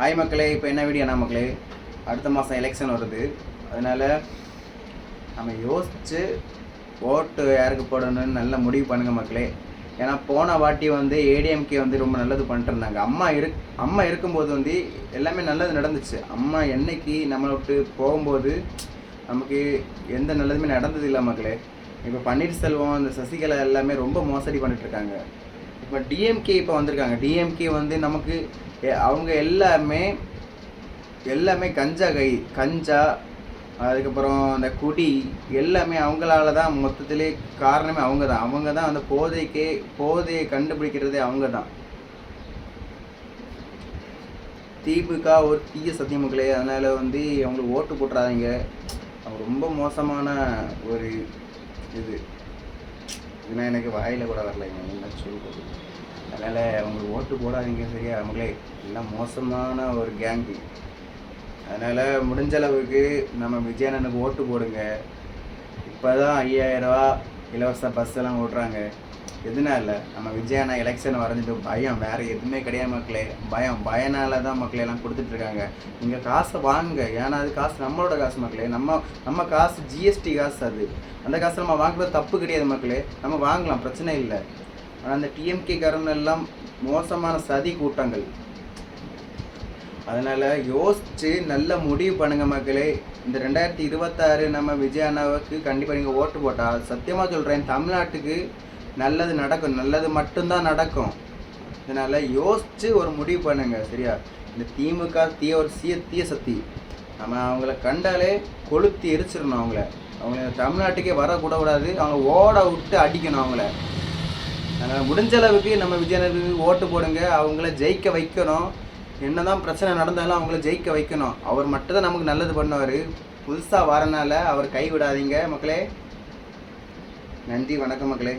Hi மக்களே, இப்போ என்ன வீடியோனா மக்களே, அடுத்த மாதம் எலெக்ஷன் வருது. அதனால் நம்ம யோசித்து ஓட்டு யாருக்கு போடணும்னு நல்லா முடிவு பண்ணுங்கள் மக்களே. ஏன்னா போன வாட்டி ஏடிஎம்கே ரொம்ப நல்லது பண்ணிட்டுருந்தாங்க. அம்மா இருக்கும்போது எல்லாமே நல்லது நடந்துச்சு. அம்மா என்னைக்கு நம்மளை விட்டு போகும்போது நமக்கு எந்த நல்லதுமே நடந்ததில்லை மக்களே. இப்போ பன்னீர்செல்வம், அந்த சசிகலா எல்லாமே ரொம்ப மோசடி பண்ணிட்டுருக்காங்க. இப்போ டிஎம்கே இப்போ வந்திருக்காங்க. டிஎம்கே நமக்கு அவங்க எல்லாமே கஞ்சா, அதுக்கப்புறம் அந்த குடி எல்லாமே அவங்களால தான். மொத்தத்திலே காரணமே அவங்க தான் அந்த போதையை கண்டுபிடிக்கிறதே அவங்க தான். திமுக ஒரு தீய சத்தியமக்களே. அதனால் அவங்களுக்கு ஓட்டு போட்டுறாதீங்க. அவங்க ரொம்ப மோசமான ஒரு இதுனா எனக்கு வாயில் கூட வரலைங்க, என்ன சொல்லுறது. அதனால் அவங்களுக்கு ஓட்டு போடாதீங்க சரியா அவங்களே. எல்லாம் மோசமான ஒரு கேங்கு. அதனால் முடிஞ்ச அளவுக்கு நம்ம விஜயண்ணனுக்கு ஓட்டு போடுங்க. இப்போ தான் 5000 ரூபா இலவச பஸ்ஸெல்லாம் ஓட்டுறாங்க. எதுனால நம்ம விஜயண்ணா எலெக்ஷன் வரைஞ்சிட்டு பயம், வேறு எதுவுமே கிடையாது மக்களே. பயனால தான் மக்களே எல்லாம் கொடுத்துட்ருக்காங்க. நீங்கள் காசை வாங்குங்க. ஏன்னா அது காசு நம்மளோட காசு மக்களே. நம்ம காசு ஜிஎஸ்டி காசு. அந்த காசை நம்ம வாங்குறது தப்பு கிடையாது மக்களே. நம்ம வாங்கலாம், பிரச்சனை இல்லை. ஆனால் அந்த டிஎம்கே காரன் எல்லாம் மோசமான சதி கூட்டங்கள். அதனால் யோசித்து நல்ல முடிவு பண்ணுங்கள் மக்களே. இந்த 2026 நம்ம விஜயண்ணாவுக்கு கண்டிப்பாக நீங்கள் ஓட்டு போட்டால் சத்தியமாக சொல்கிறேன், தமிழ்நாட்டுக்கு நல்லது நடக்கும். நல்லது மட்டும்தான் நடக்கும். அதனால் யோசித்து ஒரு முடிவு பண்ணுங்கள் சரியா. இந்த திமுக தீய சக்தி. நம்ம அவங்கள கண்டாலே கொளுத்தி எரிச்சிடணும். அவங்கள தமிழ்நாட்டுக்கே வரக்கூடாது. அவங்க ஓட விட்டு அடிக்கணும் அவங்கள. அதனால் முடிஞ்ச அளவுக்கு நம்ம விஜயனுக்கு ஓட்டு போடுங்க. அவங்கள ஜெயிக்க வைக்கணும். என்னதான் பிரச்சனை நடந்தாலும் அவங்கள ஜெயிக்க வைக்கணும். அவர் மட்டும்தான் நமக்கு நல்லது பண்ணுவார். புதுசாக வரனால அவர் கைவிடாதீங்க மக்களே. நன்றி, வணக்கம் மக்களே.